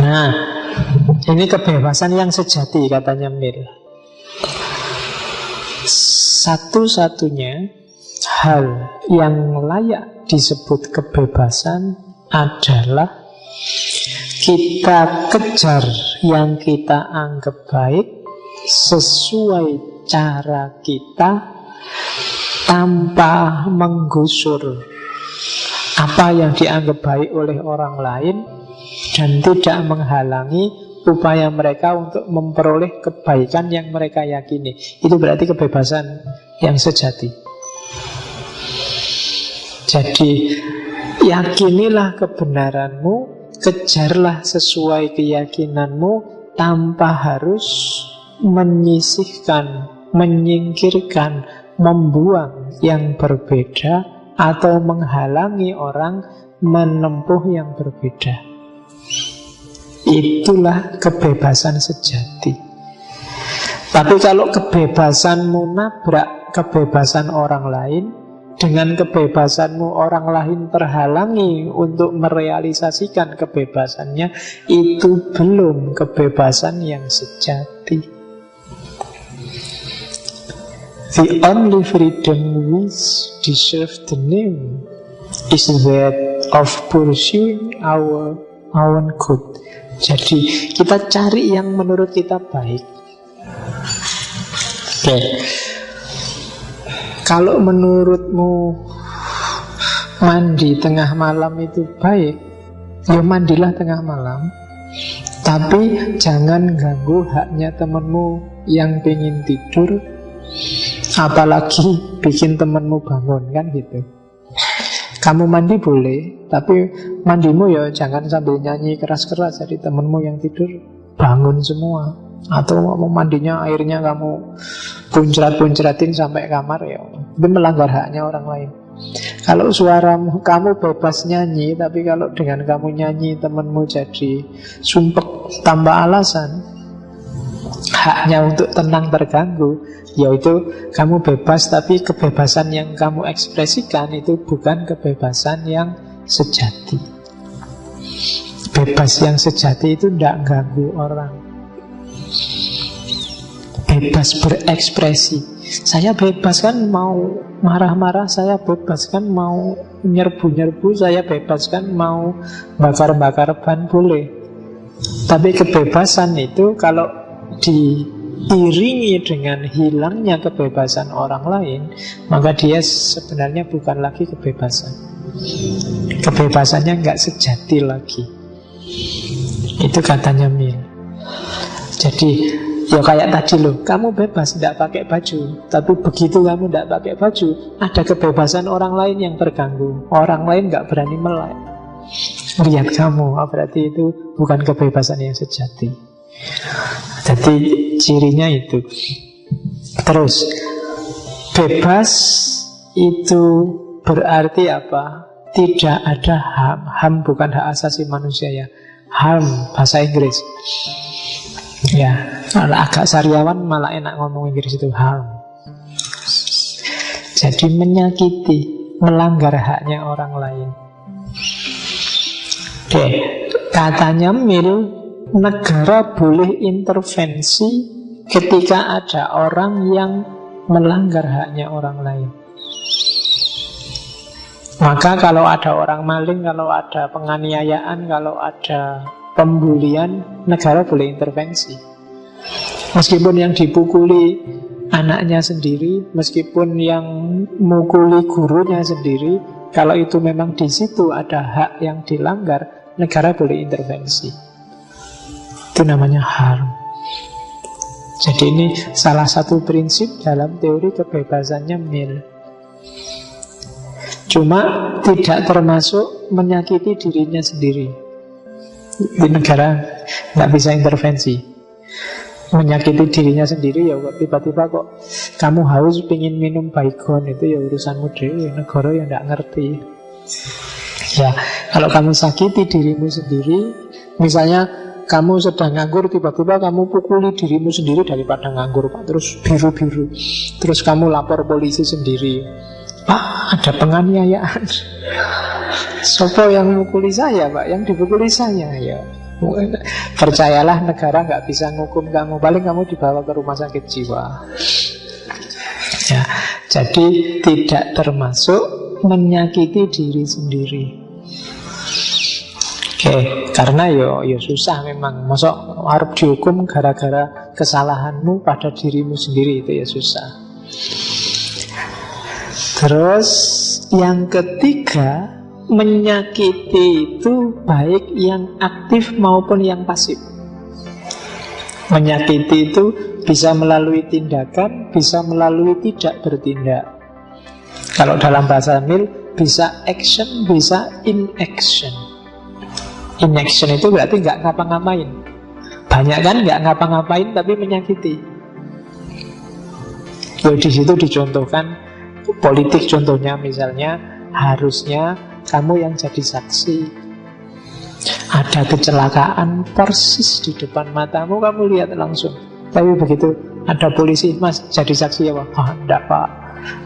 Nah, ini kebebasan yang sejati katanya Mill. Satu-satunya hal yang layak disebut kebebasan adalah kita kejar yang kita anggap baik sesuai cara kita, tanpa menggusur apa yang dianggap baik oleh orang lain, dan tidak menghalangi upaya mereka untuk memperoleh kebaikan yang mereka yakini. Itu berarti kebebasan yang sejati. Jadi yakinilah kebenaranmu, kejarlah sesuai keyakinanmu, tanpa harus menyisihkan, menyingkirkan, membuang yang berbeda, atau menghalangi orang menempuh yang berbeda. Itulah kebebasan sejati. Tapi kalau kebebasanmu nabrak kebebasan orang lain, dengan kebebasanmu orang lain terhalangi untuk merealisasikan kebebasannya, itu belum kebebasan yang sejati. The only freedom which deserves the name is that of pursuing our own good. Jadi kita cari yang menurut kita baik. Oke. Kalau menurutmu mandi tengah malam itu baik, ya mandilah tengah malam. Tapi jangan ganggu haknya temanmu yang pengen tidur, apalagi bikin temanmu bangun, kan gitu. Kamu mandi boleh, tapi mandimu ya jangan sambil nyanyi keras-keras, jadi temanmu yang tidur bangun semua. Atau mau mandinya airnya kamu puncrat-puncratin sampai kamar, ya itu melanggar haknya orang lain. Kalau suaramu, kamu bebas nyanyi, tapi kalau dengan kamu nyanyi temanmu jadi sumpek tanpa alasan, haknya untuk tenang terganggu, yaitu kamu bebas, tapi kebebasan yang kamu ekspresikan itu bukan kebebasan yang sejati. Bebas yang sejati itu tidak ganggu orang, bebas berekspresi. Saya bebas kan mau marah-marah, saya bebas kan mau nyerbu-nyerbu, saya bebas kan mau bakar-bakar ban, boleh. Tapi kebebasan itu kalau diiringi dengan hilangnya kebebasan orang lain, maka dia sebenarnya bukan lagi kebebasan. Kebebasannya nggak sejati lagi. Itu katanya Mill. Jadi ya kayak tadi loh, kamu bebas tidak pakai baju, tapi begitu kamu tidak pakai baju, ada kebebasan orang lain yang terganggu. Orang lain nggak berani melek lihat kamu, berarti itu bukan kebebasan yang sejati. Jadi cirinya itu. Terus bebas itu berarti apa? Tidak ada HAM. HAM bukan hak asasi manusia ya. HAM bahasa Inggris. Ya, kalau agak sariawan malah enak ngomong Inggris itu harm. Jadi menyakiti, melanggar haknya orang lain. Oke, katanya Mill, negara boleh intervensi ketika ada orang yang melanggar haknya orang lain. Maka kalau ada orang maling, kalau ada penganiayaan, kalau ada pembulian, negara boleh intervensi. Meskipun yang dipukuli anaknya sendiri, meskipun yang mukuli gurunya sendiri, kalau itu memang di situ ada hak yang dilanggar, negara boleh intervensi. Itu namanya HAM. Jadi ini salah satu prinsip dalam teori kebebasannya Mill. Cuma tidak termasuk menyakiti dirinya sendiri. Di negara nggak bisa intervensi. Menyakiti dirinya sendiri ya tiba-tiba kok kamu haus pengen minum baygon, itu ya urusanmu dewe, negara yang nggak ngerti. Ya kalau kamu sakiti dirimu sendiri, misalnya kamu sedang nganggur, tiba-tiba kamu pukuli dirimu sendiri daripada nganggur Pak, terus biru-biru, terus kamu lapor polisi sendiri, Pak, ada penganiayaan. Sopo yang mukuli saya, Pak? Yang dipukuli saya. Ya, percayalah, negara nggak bisa ngukum kamu. Paling kamu dibawa ke rumah sakit jiwa. Ya, jadi tidak termasuk menyakiti diri sendiri. Oke, karena yo susah memang. Masuk harus dihukum gara-gara kesalahanmu pada dirimu sendiri, itu ya susah. Terus yang ketiga, menyakiti itu baik yang aktif maupun yang pasif. Menyakiti itu bisa melalui tindakan, bisa melalui tidak bertindak. Kalau dalam bahasa Mil, bisa action, bisa inaction. Inaction itu berarti nggak ngapa-ngapain. Banyak kan nggak ngapa-ngapain tapi menyakiti. Jadi di situ dicontohkan politik, contohnya misalnya harusnya kamu yang jadi saksi. Ada kecelakaan persis di depan matamu, kamu lihat langsung. Tapi begitu ada polisi, Mas jadi saksi ya Pak? Oh enggak Pak.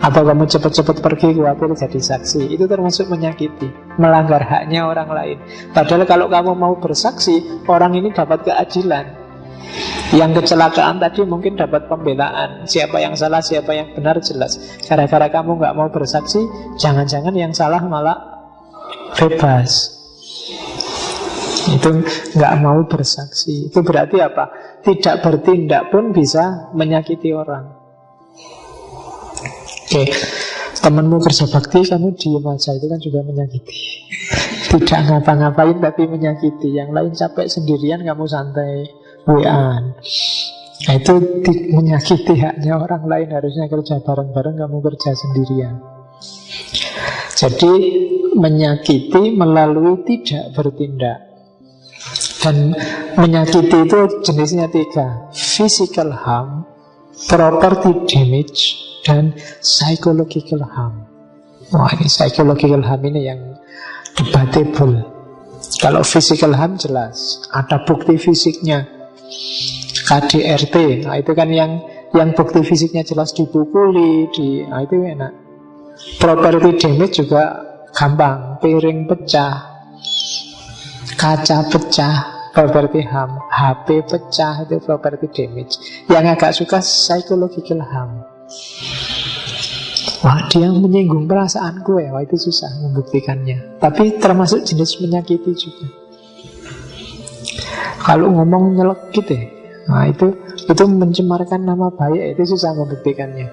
Atau kamu cepat-cepat pergi khawatir jadi saksi. Itu termasuk menyakiti, melanggar haknya orang lain. Padahal kalau kamu mau bersaksi, orang ini dapat keadilan. Yang kecelakaan tadi mungkin dapat pembelaan. Siapa yang salah, siapa yang benar jelas. Gara-gara kamu nggak mau bersaksi, jangan-jangan yang salah malah bebas. Itu nggak mau bersaksi. Itu berarti apa? Tidak bertindak pun bisa menyakiti orang. Oke, temanmu kerja bakti, kamu diem aja, itu kan juga menyakiti. Tidak ngapa-ngapain tapi menyakiti. Yang lain capek sendirian, kamu santai WA-an. Nah, itu menyakiti haknya orang lain. Harusnya kerja bareng-bareng, kamu kerja sendirian. Jadi menyakiti melalui tidak bertindak. Dan menyakiti itu jenisnya 3: physical harm, property damage, dan psychological harm. Wah, ini psychological harm ini yang debatable. Kalau physical harm jelas, ada bukti fisiknya, KDRT. Nah, itu kan yang bukti fisiknya jelas, dipukuli, nah itu enak. Property damage juga gampang, piring pecah, kaca pecah, property harm. HP pecah, itu property damage. Yang agak suka psychological harm. Wah, dia menyinggung perasaanku ya. Wah, itu susah membuktikannya. Tapi termasuk jenis menyakiti juga. Kalau ngomong nyelekit ya, nah itu mencemarkan nama baik. Itu susah membuktikannya.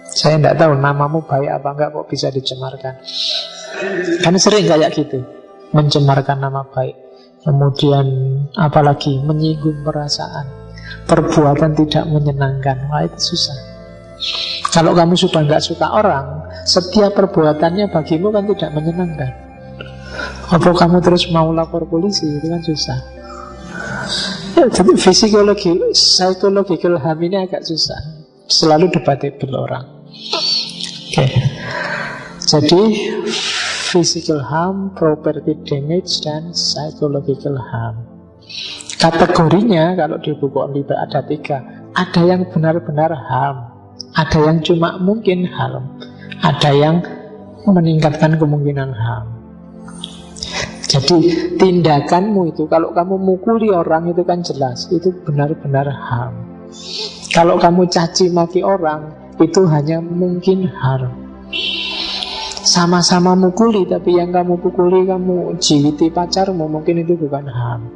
Saya tidak tahu namamu baik apa enggak kok bisa dicemarkan. Kan sering kayak gitu, mencemarkan nama baik. Kemudian apalagi menyinggung perasaan, perbuatan tidak menyenangkan. Wah, itu susah. Kalau kamu sudah nggak suka orang, setiap perbuatannya bagimu kan tidak menyenangkan. Apa kamu terus mau lapor polisi? Itu kan susah. Ya, tapi psychological harm ini agak susah. Selalu debatable orang. Oke. Jadi physical harm, property damage, dan psychological harm. Kategorinya kalau di buku Onliber ada 3. Ada yang benar-benar harm, ada yang cuma mungkin harm, ada yang meningkatkan kemungkinan harm. Jadi tindakanmu itu, kalau kamu mukuli orang itu kan jelas, itu benar-benar harm. Kalau kamu caci maki orang, itu hanya mungkin harm. Sama-sama mukuli, tapi yang kamu pukuli, kamu jiwiti pacarmu, mungkin itu bukan harm,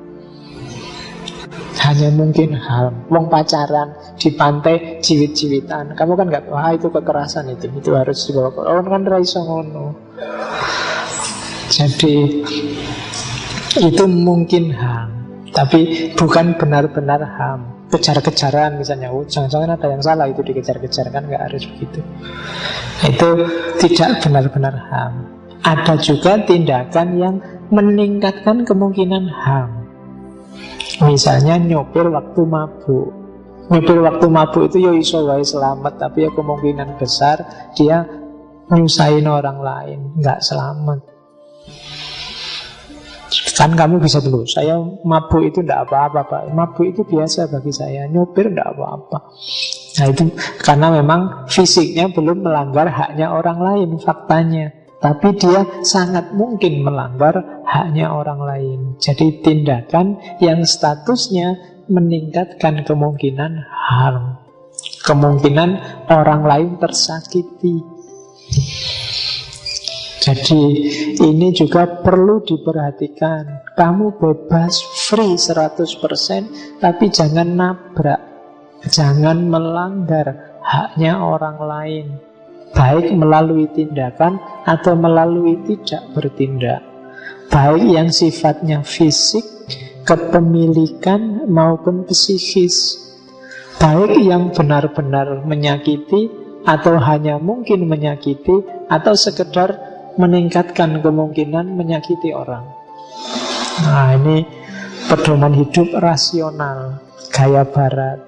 hanya mungkin harm. Wong pacaran di pantai jiwit-jiwitan, kamu kan nggak, wah itu kekerasan, itu harus dibawa ke orang, kan raiso ngono. Jadi itu mungkin harm, tapi bukan benar-benar harm. Kejar-kejaran misalnya, jangan-jangan ada yang salah, itu dikejar-kejar, kan nggak harus begitu. Itu tidak benar-benar harm. Ada juga tindakan yang meningkatkan kemungkinan harm. Misalnya nyopir waktu mabuk. Nyopir waktu mabuk itu ya iso wae selamat, tapi ya kemungkinan besar dia nyusahin orang lain, nggak selamat. Kan kamu bisa dulu, saya mabuk itu tidak apa-apa Pak. Mabuk itu biasa bagi saya, nyopir tidak apa-apa. Nah itu karena memang fisiknya belum melanggar haknya orang lain faktanya, tapi dia sangat mungkin melanggar haknya orang lain. Jadi tindakan yang statusnya meningkatkan kemungkinan harm, kemungkinan orang lain tersakiti. Jadi ini juga perlu diperhatikan. Kamu bebas, free 100%, tapi jangan nabrak, jangan melanggar haknya orang lain, baik melalui tindakan atau melalui tidak bertindak, baik yang sifatnya fisik, kepemilikan maupun psikis, baik yang benar-benar menyakiti atau hanya mungkin menyakiti, atau sekedar meningkatkan kemungkinan menyakiti orang. Nah ini pedoman hidup rasional, gaya barat.